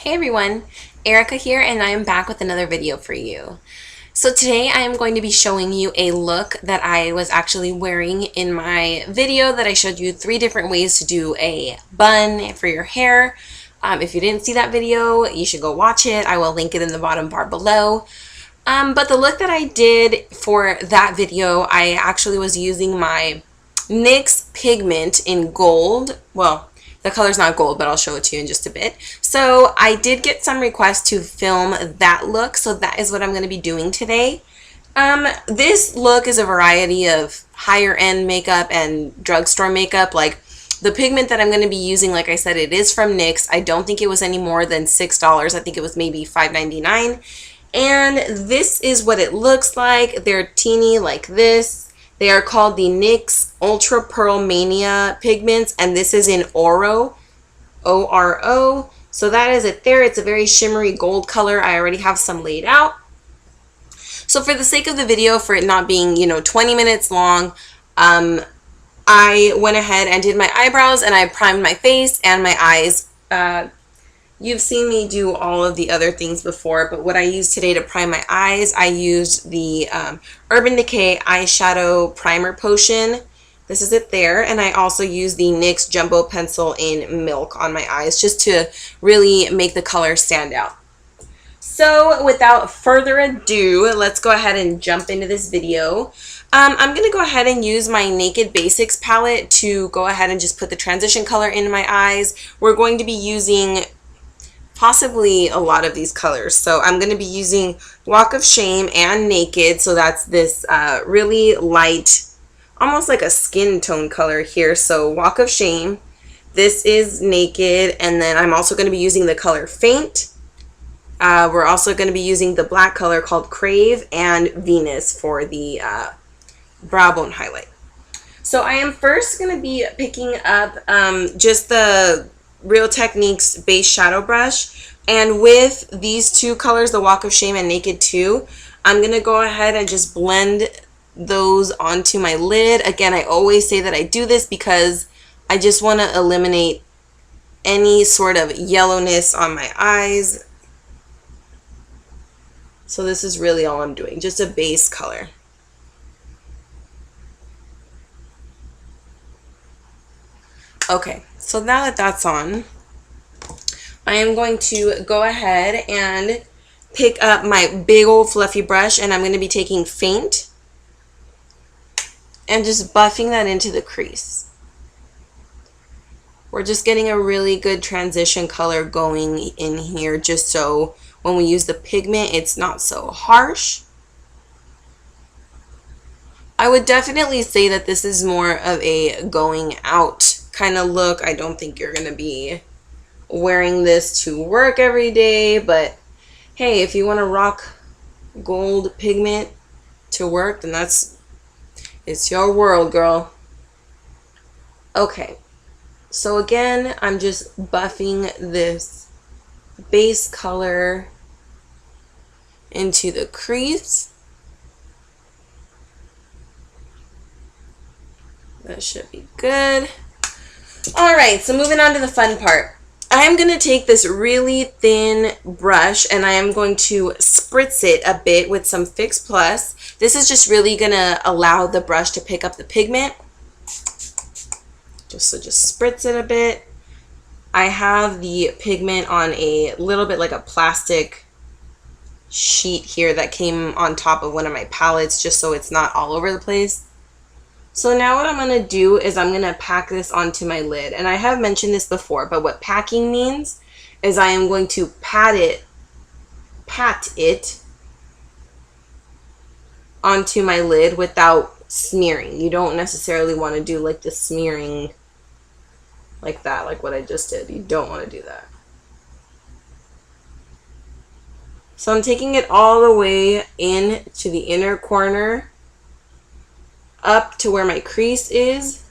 Hey everyone, Erica here and I am back with another video for you. So today I am going to be showing you a look that I was actually wearing in my video that I showed you 3 different ways to do a bun for your hair. If you didn't see that video, you should go watch it. I will link it in the bottom bar below. But the look that I did for that video, I actually was using my NYX pigment in gold. Well, the color's not gold, but I'll show it to you in just a bit. So I did get some requests to film that look, so that is what I'm going to be doing today. This look is a variety of higher end makeup and drugstore makeup. Like the pigment that I'm going to be using, like I said, it is from NYX. I don't think it was any more than $6. I think it was maybe $5.99. And this is what it looks like. They're teeny like this. They are called the NYX Ultra Pearl Mania pigments, and this is in Oro, O-R-O. So that is it there. It's a very shimmery gold color. I already have some laid out. So for the sake of the video, for it not being, 20 minutes long, I went ahead and did my eyebrows and I primed my face and my eyes. You've seen me do all of the other things before, but what I used today to prime my eyes, I used the Urban Decay Eyeshadow Primer Potion. This is it there. And I also used the NYX Jumbo Pencil in Milk on my eyes just to really make the color stand out. So without further ado, let's go ahead and jump into this video. I'm going to go ahead and use my Naked Basics palette to go ahead and just put the transition color in my eyes. We're going to be using possibly a lot of these colors. So I'm going to be using Walk of Shame and Naked. So that's this really light, almost like a skin tone color here. So Walk of Shame. This is Naked. And then I'm also going to be using the color Faint. We're also going to be using the black color called Crave and Venus for the brow bone highlight. So I am first going to be picking up just the Real Techniques base shadow brush, and with these 2 colors, the Walk of Shame and Naked 2, I'm gonna go ahead and just blend those onto my lid. Again, I always say that I do this because I just want to eliminate any sort of yellowness on my eyes. So this is really all I'm doing, just a base color. Okay, so now that that's on, I am going to go ahead and pick up my big old fluffy brush, and I'm going to be taking Faint and just buffing that into the crease. We're just getting a really good transition color going in here, just so when we use the pigment, it's not so harsh. I would definitely say that this is more of a going out kind of look. I don't think you're going to be wearing this to work every day, but hey, if you want to rock gold pigment to work, then it's your world, girl. Okay, so again, I'm just buffing this base color into the crease. That should be good. Alright, so moving on to the fun part. I am going to take this really thin brush and I am going to spritz it a bit with some Fix Plus. This is just really going to allow the brush to pick up the pigment. Just spritz it a bit. I have the pigment on a little bit like a plastic sheet here that came on top of one of my palettes, just so it's not all over the place. So now what I'm going to do is I'm going to pack this onto my lid. And I have mentioned this before, but what packing means is I am going to pat it onto my lid without smearing. You don't necessarily want to do like the smearing like that, like what I just did. You don't want to do that. So I'm taking it all the way in to the inner corner, up to where my crease is,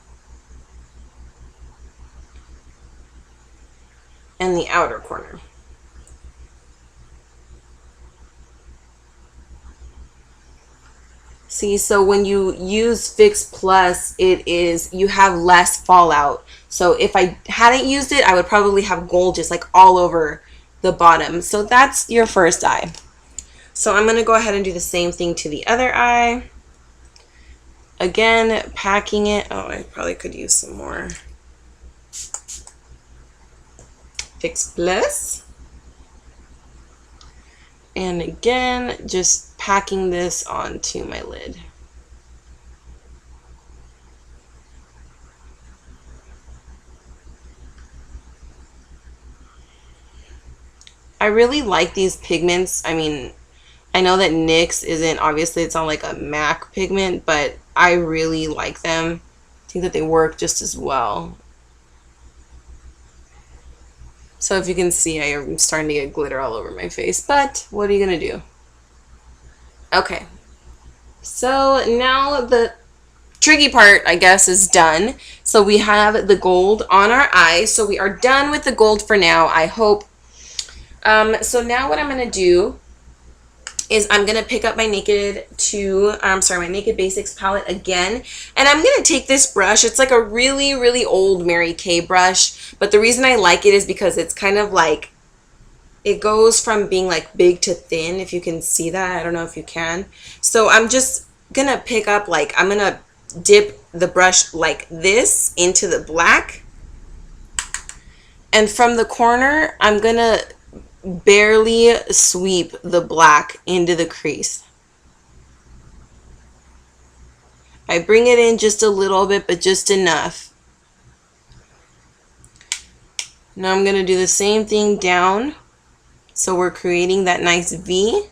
and the outer corner. See, so when you use Fix Plus, you have less fallout. So if I hadn't used it, I would probably have gold just like all over the bottom. So that's your first eye. So I'm going to go ahead and do the same thing to the other eye. Again, packing it. Oh, I probably could use some more Fix Plus. And again, just packing this onto my lid. I really like these pigments. I mean, I know that NYX isn't, obviously it's not like a MAC pigment, but I really like them. I think that they work just as well. So if you can see, I am starting to get glitter all over my face, but what are you gonna do? Okay, so now the tricky part, I guess, is done. So we have the gold on our eyes, so we are done with the gold for now, I hope. So now what I'm gonna do is I'm going to pick up my Naked Basics palette again. And I'm going to take this brush. It's like a really, really old Mary Kay brush. But the reason I like it is because it's kind of like, it goes from being like big to thin, if you can see that. I don't know if you can. So I'm just going to pick up, like, I'm going to dip the brush like this into the black. And from the corner, I'm going to barely sweep the black into the crease. I bring it in just a little bit, but just enough. Now I'm going to do the same thing down. So we're creating that nice V.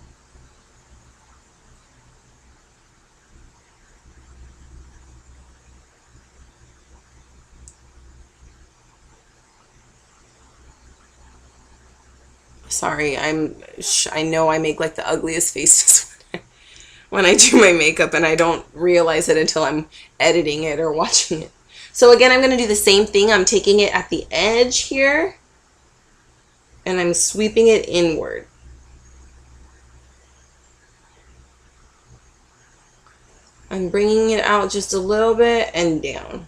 Sorry, I know I make like the ugliest faces when I do my makeup, and I don't realize it until I'm editing it or watching it. So again, I'm going to do the same thing. I'm taking it at the edge here, and I'm sweeping it inward. I'm bringing it out just a little bit and down.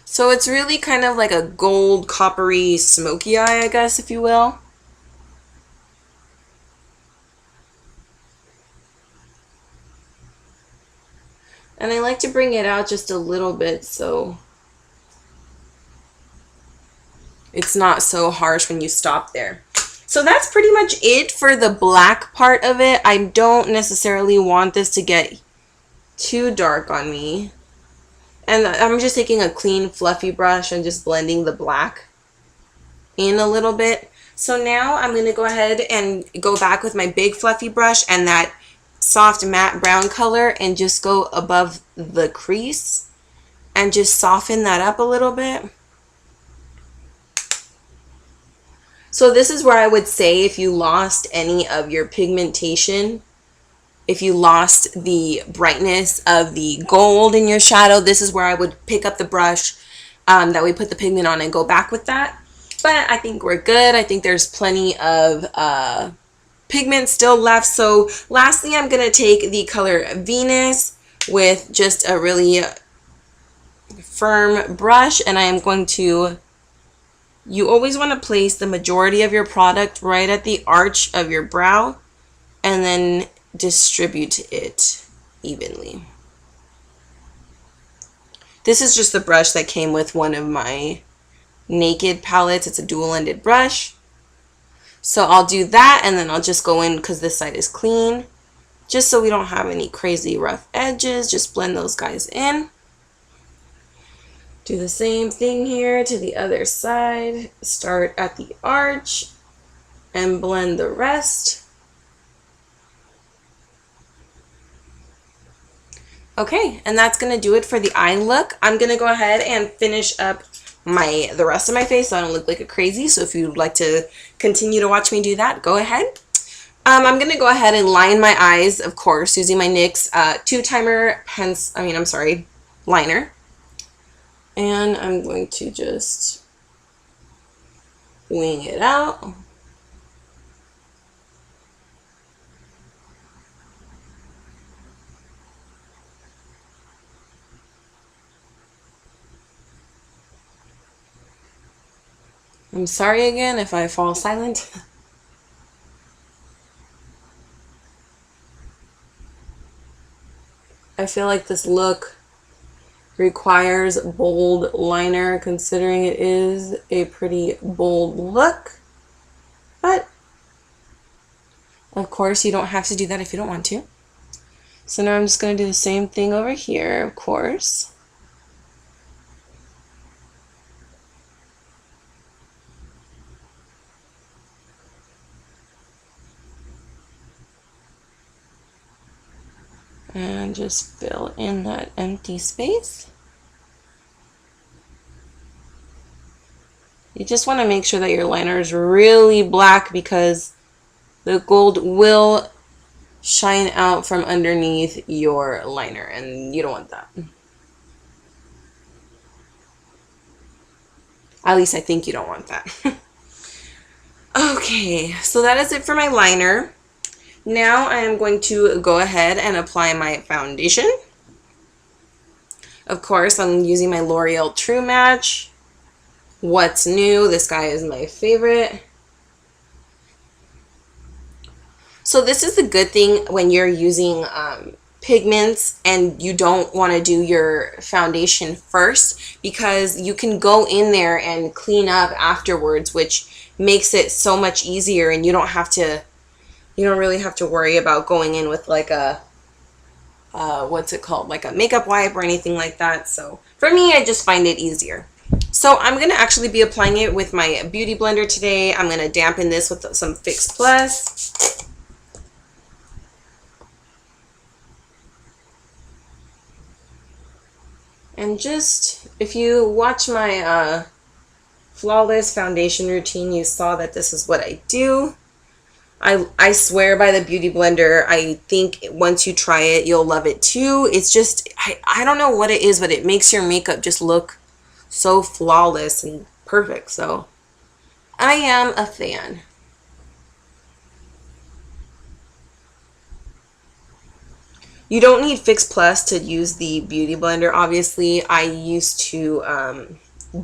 So it's really kind of like a gold, coppery, smoky eye, I guess, if you will. And I like to bring it out just a little bit so it's not so harsh when you stop there. So that's pretty much it for the black part of it. I don't necessarily want this to get too dark on me. And I'm just taking a clean, fluffy brush and just blending the black in a little bit. So now I'm going to go ahead and go back with my big fluffy brush and that soft matte brown color and just go above the crease and just soften that up a little bit. So this is where I would say if you lost any of your pigmentation, if you lost the brightness of the gold in your shadow, this is where I would pick up the brush that we put the pigment on and go back with that. But I think we're good. I think there's plenty of pigment still left. So lastly, I'm going to take the color Venus with just a really firm brush, and I am going to, you always want to place the majority of your product right at the arch of your brow and then distribute it evenly. This is just the brush that came with one of my Naked palettes. It's a dual-ended brush. So I'll do that, and then I'll just go in because this side is clean, just so we don't have any crazy rough edges. Just blend those guys in. Do the same thing here to the other side. Start at the arch and blend the rest. Okay, and that's going to do it for the eye look. I'm going to go ahead and finish up the rest of my face so I don't look like a crazy. So if you'd like to continue to watch me do that, go ahead. I'm going to go ahead and line my eyes, of course, using my NYX Two Timer Liner. And I'm going to just wing it out. I'm sorry again if I fall silent. I feel like this look requires bold liner considering it is a pretty bold look. But of course you don't have to do that if you don't want to. So now I'm just going to do the same thing over here, of course. And just fill in that empty space. You just want to make sure that your liner is really black because the gold will shine out from underneath your liner and you don't want that. At least I think you don't want that. Okay, so that is it for my liner. Now I am going to go ahead and apply my foundation. Of course, I'm using my L'Oreal True Match. What's New? This guy is my favorite. So this is the good thing when you're using pigments and you don't want to do your foundation first, because you can go in there and clean up afterwards, which makes it so much easier, and you don't really have to worry about going in with like a what's it called, like a makeup wipe or anything like that. So for me, I just find it easier. So I'm going to actually be applying it with my beauty blender today. I'm going to dampen this with some Fix Plus. And just, if you watch my flawless foundation routine, you saw that this is what I do. I swear by the beauty blender. I think once you try it, you'll love it too. It's just, I don't know what it is, but it makes your makeup just look so flawless and perfect. So I am a fan. You don't need Fix Plus to use the beauty blender. Obviously, I used to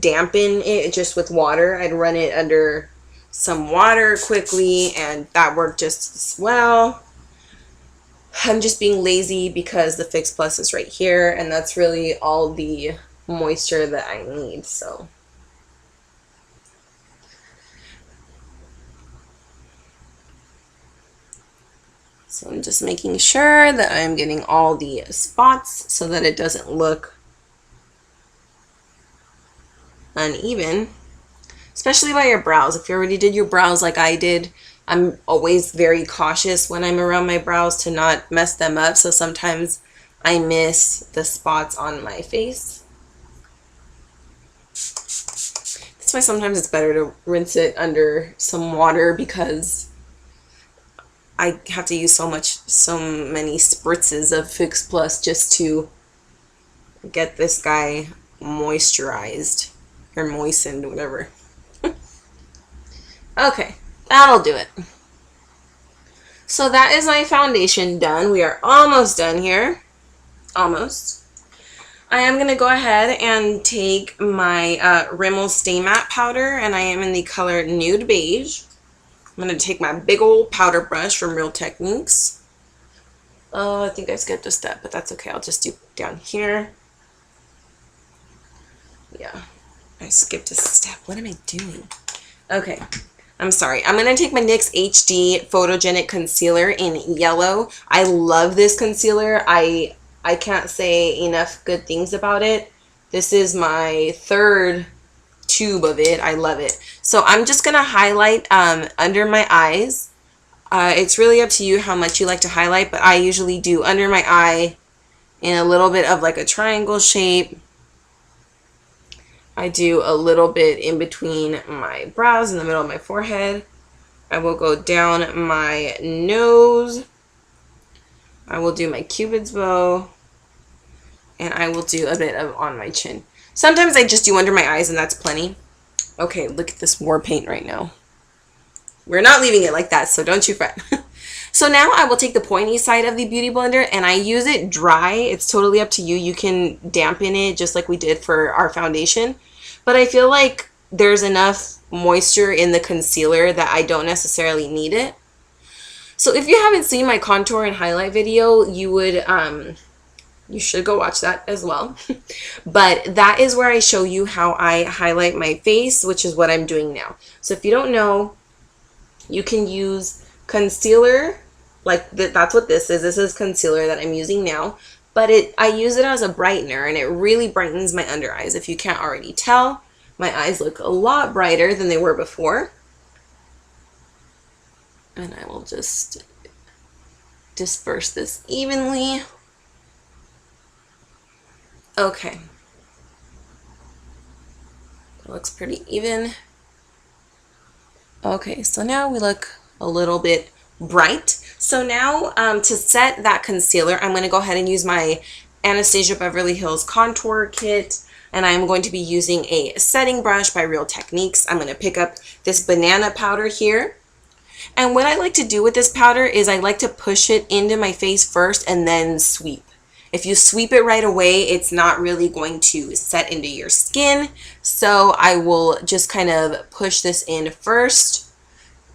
dampen it just with water. I'd run it under some water quickly and that worked just as well. I'm just being lazy because the Fix Plus is right here and that's really all the moisture that I need. So I'm just making sure that I'm getting all the spots so that it doesn't look uneven. Especially by your brows. If you already did your brows like I did, I'm always very cautious when I'm around my brows to not mess them up. So sometimes I miss the spots on my face. That's why sometimes it's better to rinse it under some water because I have to use so many spritzes of Fix Plus just to get this guy moisturized or moistened, whatever. Okay, that'll do it. So that is my foundation done. We are almost done here. Almost. I am going to go ahead and take my Rimmel Stay Matte powder, and I am in the color Nude Beige. I'm going to take my big old powder brush from Real Techniques. Oh, I think I skipped a step, but that's okay. I'll just do down here. Yeah, I skipped a step. What am I doing? Okay. I'm sorry. I'm going to take my NYX HD Photogenic Concealer in yellow. I love this concealer. I can't say enough good things about it. This is my third tube of it. I love it. So I'm just going to highlight under my eyes. It's really up to you how much you like to highlight, but I usually do under my eye in a little bit of like a triangle shape. I do a little bit in between my brows, in the middle of my forehead. I will go down my nose. I will do my Cupid's bow. And I will do a bit of on my chin. Sometimes I just do under my eyes and that's plenty. Okay, look at this war paint right now. We're not leaving it like that, so don't you fret. So now I will take the pointy side of the Beauty Blender and I use it dry. It's totally up to you. You can dampen it just like we did for our foundation. But I feel like there's enough moisture in the concealer that I don't necessarily need it. So if you haven't seen my contour and highlight video, you should go watch that as well. But that is where I show you how I highlight my face, which is what I'm doing now. So if you don't know, you can use concealer, like that's what this is. This is concealer that I'm using now, but I use it as a brightener, and it really brightens my under eyes. If you can't already tell, my eyes look a lot brighter than they were before. And I will just disperse this evenly. Okay. It looks pretty even. Okay, so now we look a little bit bright. So now to set that concealer, I'm going to go ahead and use my Anastasia Beverly Hills Contour Kit. And I'm going to be using a setting brush by Real Techniques. I'm going to pick up this banana powder here. And what I like to do with this powder is I like to push it into my face first and then sweep. If you sweep it right away, it's not really going to set into your skin. So I will just kind of push this in first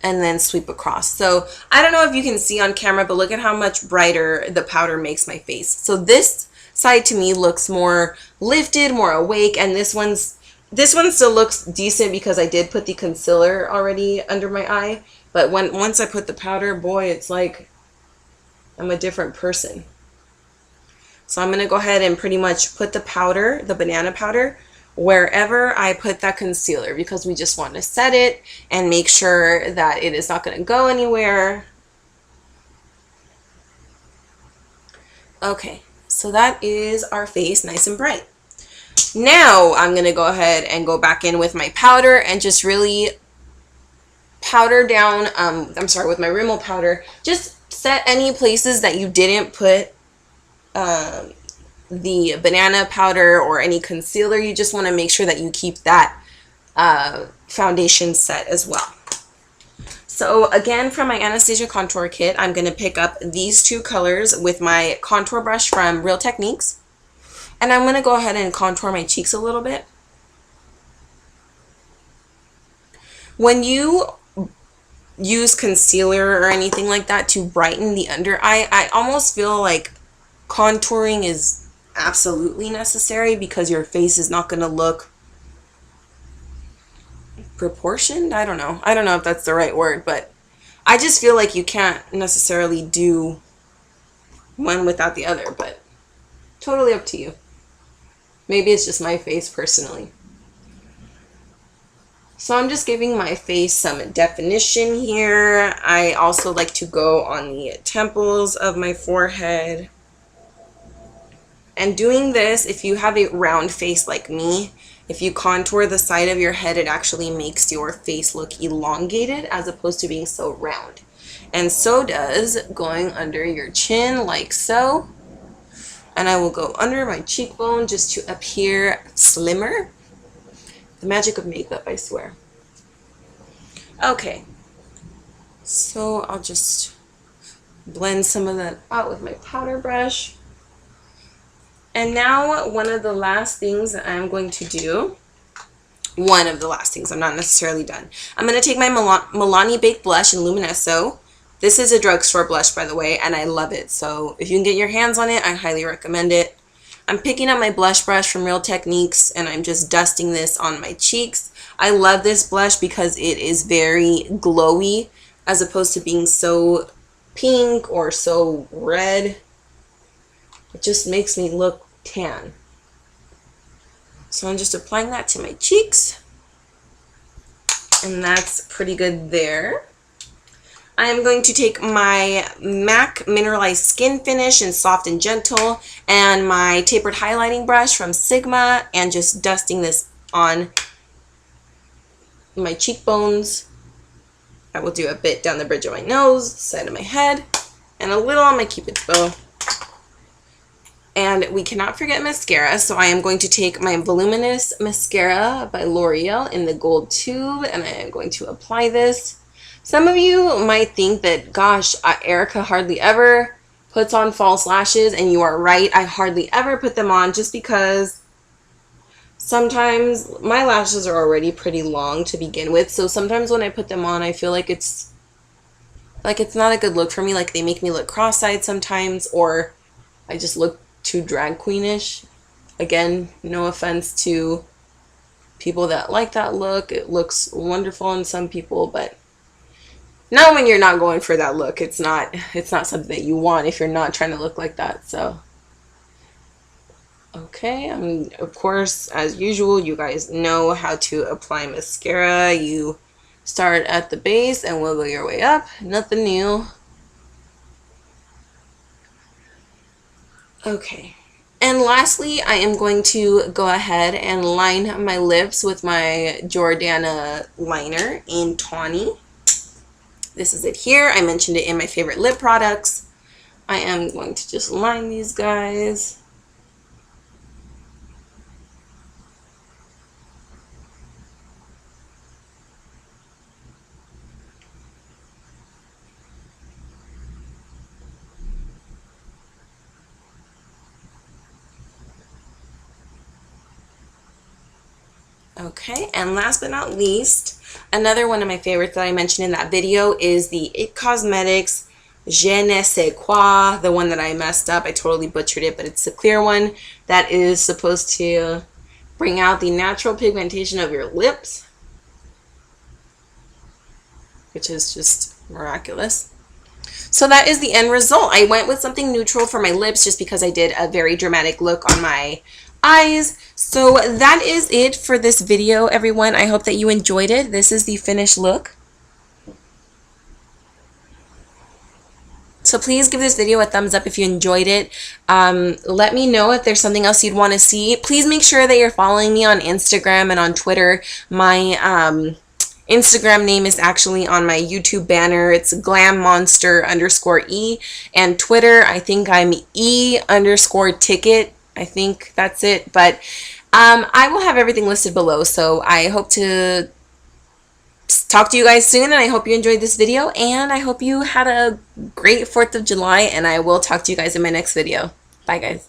and then sweep across. So I don't know if you can see on camera, but look at how much brighter the powder makes my face. So this side to me looks more lifted, more awake, and this one still looks decent because I did put the concealer already under my eye. But once I put the powder, boy, it's like I'm a different person. So I'm going to go ahead and pretty much put the powder, the banana powder, wherever I put that concealer, because we just want to set it and make sure that it is not going to go anywhere. Okay, so that is our face nice and bright. Now I'm going to go ahead and go back in with my powder and just really powder down, with my Rimmel powder. Just set any places that you didn't put the banana powder or any concealer. You just want to make sure that you keep that foundation set as well. So again, from my Anastasia contour kit, I'm going to pick up these two colors with my contour brush from Real Techniques. And I'm going to go ahead and contour my cheeks a little bit. When you use concealer or anything like that to brighten the under eye, I almost feel like contouring is absolutely necessary because your face is not going to look proportioned. I don't know if that's the right word, but I just feel like you can't necessarily do one without the other, but totally up to you. Maybe it's just my face personally. So I'm just giving my face some definition here. I also like to go on the temples of my forehead. And doing this, if you have a round face like me, if you contour the side of your head, it actually makes your face look elongated as opposed to being so round. And so does going under your chin like so. And I will go under my cheekbone just to appear slimmer. The magic of makeup, I swear. Okay. So I'll just blend some of that out with my powder brush. And now one of the last things that I'm going to do, I'm not necessarily done. I'm going to take my Milani Baked Blush in Luminoso. This is a drugstore blush, by the way, and I love it. So if you can get your hands on it, I highly recommend it. I'm picking up my blush brush from Real Techniques, and I'm just dusting this on my cheeks. I love this blush because it is very glowy as opposed to being so pink or so red. It just makes me look tan. So I'm just applying that to my cheeks, and that's pretty good there. I am going to take my MAC Mineralized Skin Finish in Soft and Gentle and my tapered highlighting brush from Sigma and just dusting this on my cheekbones. I will do a bit down the bridge of my nose, side of my head, and a little on my cupid's bow. And we cannot forget mascara, so I am going to take my Voluminous mascara by L'Oreal in the gold tube, and I am going to apply this. Some of you might think that, gosh, Erica hardly ever puts on false lashes, and you are right. I hardly ever put them on just because Sometimes my lashes are already pretty long to begin with, so sometimes when I put them on, I feel like it's not a good look for me. Like they make me look cross-eyed sometimes, or I just look too drag queenish. Again, no offense to people that like that look. It looks wonderful on some people, but not when you're not going for that look. It's not something that you want if you're not trying to look like that. So okay, of course, as usual, you guys know how to apply mascara. You start at the base and wiggle your way up. Nothing new. Okay. And lastly, I am going to go ahead and line my lips with my Jordana liner in Tawny. This is it here. I mentioned it in my favorite lip products. I am going to just line these guys. Okay, and last but not least, another one of my favorites that I mentioned in that video is the It Cosmetics Je ne sais quoi, the one that I messed up. I totally butchered it, but it's the clear one that is supposed to bring out the natural pigmentation of your lips, which is just miraculous. So that is the end result. I went with something neutral for my lips just because I did a very dramatic look on my eyes. So that is it for this video, everyone. I hope that you enjoyed it. This is the finished look. So please give this video a thumbs up if you enjoyed it. Let me know if there's something else you'd want to see. Please make sure that you're following me on Instagram and on Twitter. My Instagram name is actually on my YouTube banner. It's glammonster_E. And Twitter, I think I'm E_ticket. I think that's it. But I will have everything listed below. So I hope to talk to you guys soon, and I hope you enjoyed this video, and I hope you had a great 4th of July, and I will talk to you guys in my next video. Bye, guys.